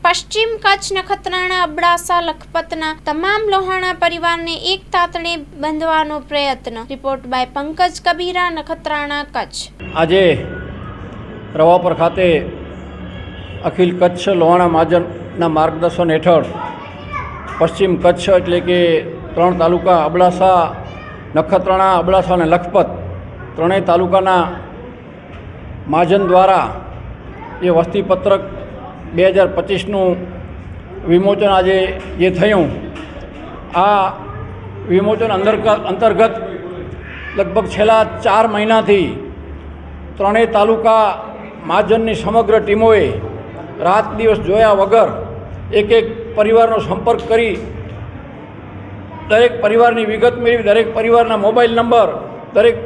પશ્ચિમ કચ્છ નખત્રાણા અબડાસા લખપતના તમામ લોહાણા પરિવારને એક તાતણે બાંધવાનો પ્રયત્ન। Report by Pankaj Kabira, Nakhatrana, Kutch. આજે રવાપર ખાતે અખિલ કચ્છ લોહાણા મહાજનના માર્ગદર્શન હેઠળ પશ્ચિમ કચ્છ એટલે કે 3 તાલુકા અબડાસા, નખત્રાણા, અબડાસા અને લખપત ત્રણેય તાલુકાના મહાજન દ્વારા એ વસ્તીપત્રક 2025નું વિમોચન આજે જે થયું, આ વિમોચન અંતર્ગત લગભગ છેલ્લા 4 મહિનાથી ત્રણેય તાલુકા મહાજનની સમગ્ર ટીમોએ રાત દિવસ જોયા વગર એક પરિવારનો સંપર્ક કરી દરેક પરિવારની વિગત મેળવી, દરેક પરિવારના મોબાઈલ નંબર, દરેક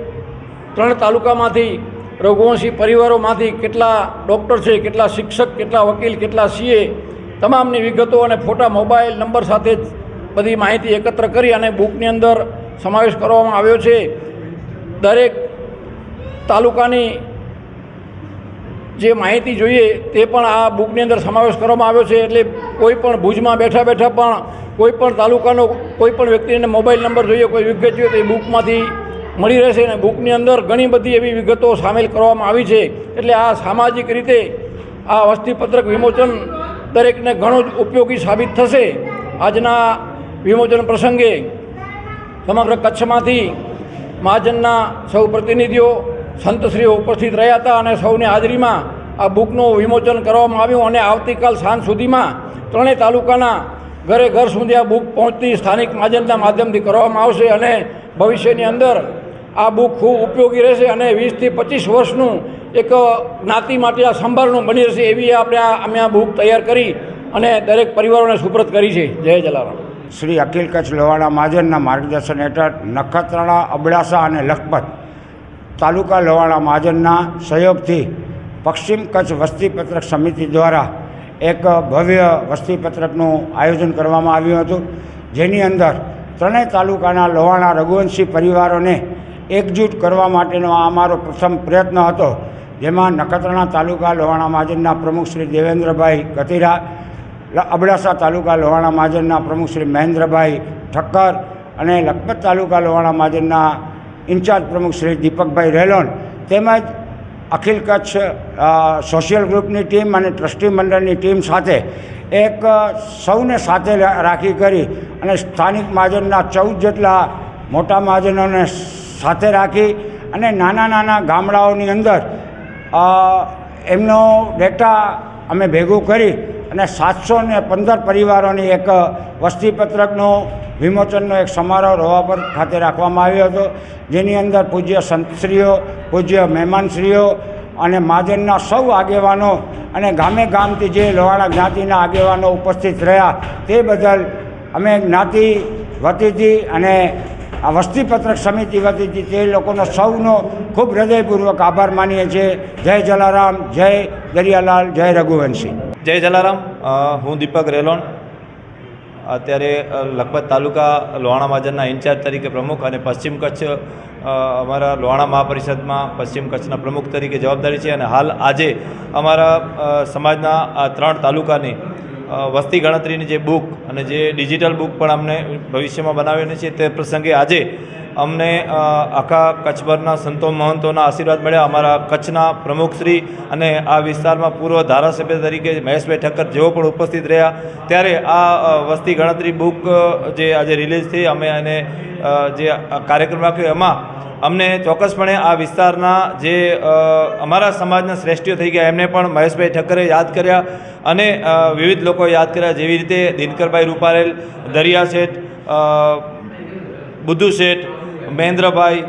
3 તાલુકામાંથી રઘુવંશી પરિવારોમાંથી કેટલા ડૉક્ટર છે, કેટલા શિક્ષક, કેટલા વકીલ, કેટલા સીએ, તમામની વિગતો અને ફોટા મોબાઈલ નંબર સાથે જ બધી માહિતી એકત્ર કરી અને બુકની અંદર સમાવેશ કરવામાં આવ્યો છે। દરેક તાલુકાની જે માહિતી જોઈએ તે પણ આ બુકની અંદર સમાવેશ કરવામાં આવ્યો છે। એટલે કોઈ પણ ભુજમાં બેઠા પણ કોઈ પણ તાલુકાનો કોઈ પણ વ્યક્તિને મોબાઈલ નંબર જોઈએ, કોઈ વિગત જોઈએ તો એ બુકમાંથી મળી રહેશે અને બુકની અંદર ઘણી બધી એવી વિગતો સામેલ કરવામાં આવી છે। એટલે આ સામાજિક રીતે આ વસ્તીપત્રક વિમોચન દરેકને ઘણું જ ઉપયોગી સાબિત થશે। આજના વિમોચન પ્રસંગે સમગ્ર કચ્છમાંથી મહાજનના સૌ પ્રતિનિધિઓ, સંતશ્રીઓ ઉપસ્થિત રહ્યા હતા અને સૌની હાજરીમાં આ બુકનું વિમોચન કરવામાં આવ્યું અને આવતીકાલ સાંજ સુધીમાં ત્રણેય તાલુકાના ઘરે ઘર સુધી આ બુક પહોંચતી સ્થાનિક મહાજનના માધ્યમથી કરવામાં આવશે અને ભવિષ્યની અંદર આ બુક ખૂબ ઉપયોગી રહેશે અને 20 થી 25 વર્ષનું એક જ્ઞાતિ માટે આ સંભાળનું બની રહેશે એવી અમે આ બુક તૈયાર કરી અને દરેક પરિવારોને સુપ્રત કરી છે। જય જલારામ। શ્રી અખિલ કચ્છ લોહાણા મહાજનના માર્ગદર્શન હેઠળ નખત્રાણા, અબડાસા અને લખપત તાલુકા લોહાણા મહાજનના સહયોગથી પશ્ચિમ કચ્છ વસ્તીપત્રક સમિતિ દ્વારા એક ભવ્ય વસ્તીપત્રકનું આયોજન કરવામાં આવ્યું હતું, જેની અંદર ત્રણેય તાલુકાના લોહાણા રઘુવંશી પરિવારોને એકજૂટ કરવા માટેનો આ અમારો પ્રથમ પ્રયત્ન હતો, જેમાં નખત્રાણા તાલુકા લોહાણા મહાજનના પ્રમુખ શ્રી દેવેન્દ્રભાઈ ગતિરા, અબડાસા તાલુકા લોહાણા મહાજનના પ્રમુખ શ્રી મહેન્દ્રભાઈ ઠક્કર અને લખપત તાલુકા લોહાણા મહાજનના ઇન્ચાર્જ પ્રમુખ શ્રી દીપકભાઈ રહેલોન તેમજ અખિલ કચ્છ સોશિયલ ગ્રુપની ટીમ અને ટ્રસ્ટી મંડળની ટીમ સાથે એક સૌને સાથે રાખી કરી અને સ્થાનિક મહાજનના 14 જેટલા મોટા મહાજનોને સાથે રાખી અને નાના ગામડાઓની અંદર એમનો ડેટા અમે ભેગું કરી અને 715 પરિવારોની એક વસ્તીપત્રકનો વિમોચનનો એક સમારોહ રવાપર ખાતે રાખવામાં આવ્યો હતો, જેની અંદર પૂજ્ય સંતશ્રીઓ, પૂજ્ય મહેમાનશ્રીઓ અને મહાજનના સૌ આગેવાનો અને ગામથી જે લોહાણા જ્ઞાતિના આગેવાનો ઉપસ્થિત રહ્યા તે બદલ અમે જ્ઞાતિ વતીથી અને આ વસ્તીપત્રક સમિતિ વતીથી તે લોકોનો સૌનો ખૂબ હૃદયપૂર્વક આભાર માનીએ છીએ। જય જલારામ, જય દરિયાલાલ, જય રઘુવંશી। જય જલારામ। હું દીપક રેલોન, અત્યારે લખપત તાલુકા લોહાણા મહાજનના ઇન્ચાર્જ તરીકે પ્રમુખ અને પશ્ચિમ કચ્છ અમારા લોહાણા મહાપરિષદમાં પશ્ચિમ કચ્છના પ્રમુખ તરીકે જવાબદારી છે અને હાલ આજે અમારા સમાજના આ 3 તાલુકાની વસ્તી ગણતરીની જે બુક અને જે ડિજિટલ બુક પણ અમને ભવિષ્યમાં બનાવેલી છે તે પ્રસંગે આજે અમને આખા કચ્છભરના સંતો મહંતોના આશીર્વાદ મળ્યા। અમારા કચ્છના પ્રમુખશ્રી અને આ વિસ્તારમાં પૂર્વ ધારાસભ્ય તરીકે મહેશભાઈ ઠક્કર જેઓ પણ ઉપસ્થિત રહ્યા, ત્યારે આ વસ્તી ગણતરી બુક જે આજે રિલીઝ થઈ અમે એને જે કાર્યક્રમ રાખ્યો એમાં અમને ચોક્કસપણે આ વિસ્તારના જે અમારા સમાજના શ્રેષ્ઠીઓ થઈ ગયા એમને પણ મહેશભાઈ ઠક્કરે યાદ કર્યા અને વિવિધ લોકો યાદ કર્યા, જેવી રીતે દિનકરભાઈ રૂપારેલ, દરિયા શેઠ, બુદ્ધુ શેઠ, મહેન્દ્રભાઈ,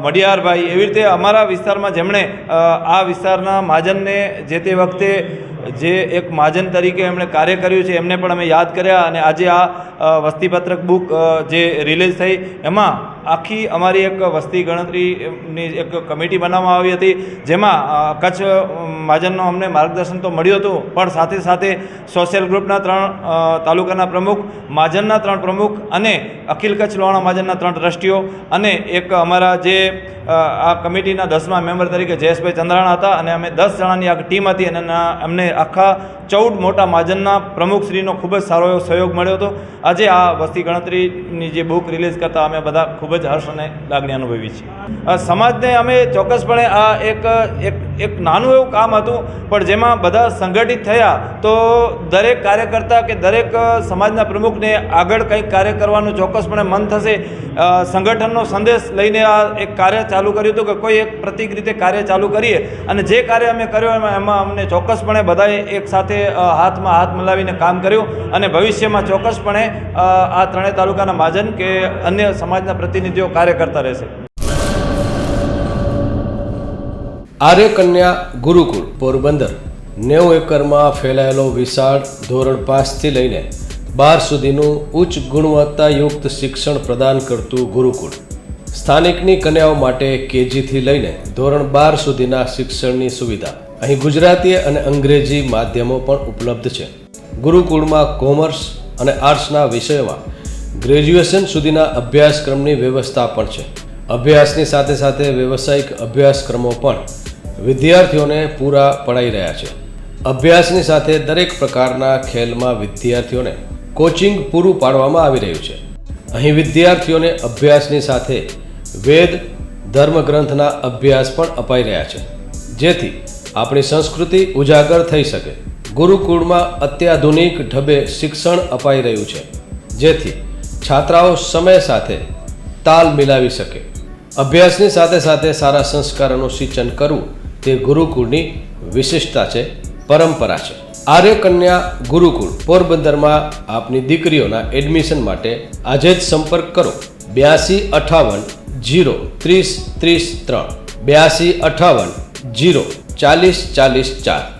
મડિયારભાઈ, એવી રીતે અમારા વિસ્તારમાં જેમણે આ વિસ્તારના મહાજનને જે તે વખતે જે એક મહાજન તરીકે એમણે કાર્ય કર્યું છે એમને પણ અમે યાદ કર્યા અને આજે આ વસ્તીપત્રક બુક જે રિલીઝ થઈ એમાં આખી અમારી એક વસ્તી ગણતરીની એક કમિટી બનાવવામાં આવી હતી, જેમાં કચ્છ મહાજનનો અમને માર્ગદર્શન તો મળ્યું હતું, પણ સાથે સાથે સોશિયલ ગ્રુપના 3 તાલુકાના પ્રમુખ, મહાજનના 3 પ્રમુખ અને અખિલ કચ્છ લોહાણા મહાજનના 3 ટ્રસ્ટીઓ અને એક અમારા જે આ કમિટીના 10મા મેમ્બર તરીકે જયેશભાઈ ચંદ્રાણા હતા, અને અમે 10 જણાની આ ટીમ હતી અને અમને આખા 14 મોટા મહાજનના પ્રમુખશ્રીનો ખૂબ જ સારો એવો સહયોગ મળ્યો હતો. આજે આ વસ્તી ગણતરીની જે બુક રિલીઝ કરતાં અમે બધા ખૂબ જ હર્ષ અને લાગણી અનુભવી છીએ. સમાજને અમે ચોક્કસપણે આ એક નાનું એવું કામ હતું, પણ જેમાં બધા સંગઠિત થયા તો દરેક કાર્યકર્તા કે દરેક સમાજના પ્રમુખને આગળ કંઈક કાર્ય કરવાનું ચોક્કસપણે મન થશે. સંગઠનનો સંદેશ લઈને આ એક કાર્ય ચાલુ કર્યું હતું કે કોઈ એક પ્રતિક રીતે કાર્ય ચાલુ કરીએ, અને જે કાર્ય અમે કર્યું એમાં અમને ચોક્કસપણે બધાએ એક સાથે હાથમાં હાથ મિલાવીને કામ કર્યું, અને ભવિષ્યમાં ચોક્કસપણે આ 3 તાલુકાના મહાજન કે અન્ય સમાજના પ્રતિનિધિઓ કાર્ય કરતા રહેશે. આર્ય કન્યા ગુરુકુળ પોરબંદર 90 એકરમાં ફેલાયેલો વિશાળ ધોરણ 5 થી લઈને 12 સુધીનું ઉચ્ચ ગુણવત્તાયુક્ત શિક્ષણ પ્રદાન કરતું ગુરુકુળ. સ્થાનિકની કન્યાઓ માટે કેજીથી લઈને ધોરણ 12 સુધીના શિક્ષણની સુવિધા. અહીં ગુજરાતી અને અંગ્રેજી માધ્યમો પણ ઉપલબ્ધ છે. ગુરુકુળમાં કોમર્સ અને આર્ટ્સના વિષયોમાં ગ્રેજ્યુએશન સુધીના અભ્યાસક્રમની વ્યવસ્થા પણ છે. અભ્યાસની સાથે સાથે વ્યવસાયિક અભ્યાસક્રમો પણ વિદ્યાર્થીઓને પૂરા પડાઈ રહ્યા છે. અભ્યાસની સાથે દરેક પ્રકારના ખેલમાં વિદ્યાર્થીઓને કોચિંગ પૂરું પાડવામાં આવી રહ્યું છે. અહીં વિદ્યાર્થીઓને અભ્યાસની સાથે વેદ ધર્મગ્રંથના અભ્યાસ પણ અપાઈ રહ્યા છે, જેથી આપણી સંસ્કૃતિ ઉજાગર થઈ શકે. ગુરુકુળમાં અત્યાધુનિક ઢબે શિક્ષણ અપાઈ રહ્યું છે, જેથી છાત્રાઓ સમય સાથે તાલ મિલાવી શકે. અભ્યાસની સાથે સાથે સારા સંસ્કારોનું સિંચન કરવું તે ગુરુકુળની વિશિષ્ટતા છે, પરંપરા છે. આર્ય કન્યા ગુરુકુળ પોરબંદરમાં આપની દીકરીઓના એડમિશન માટે આજે જ સંપર્ક કરો 8258 030 33 3 8258 040 40 4.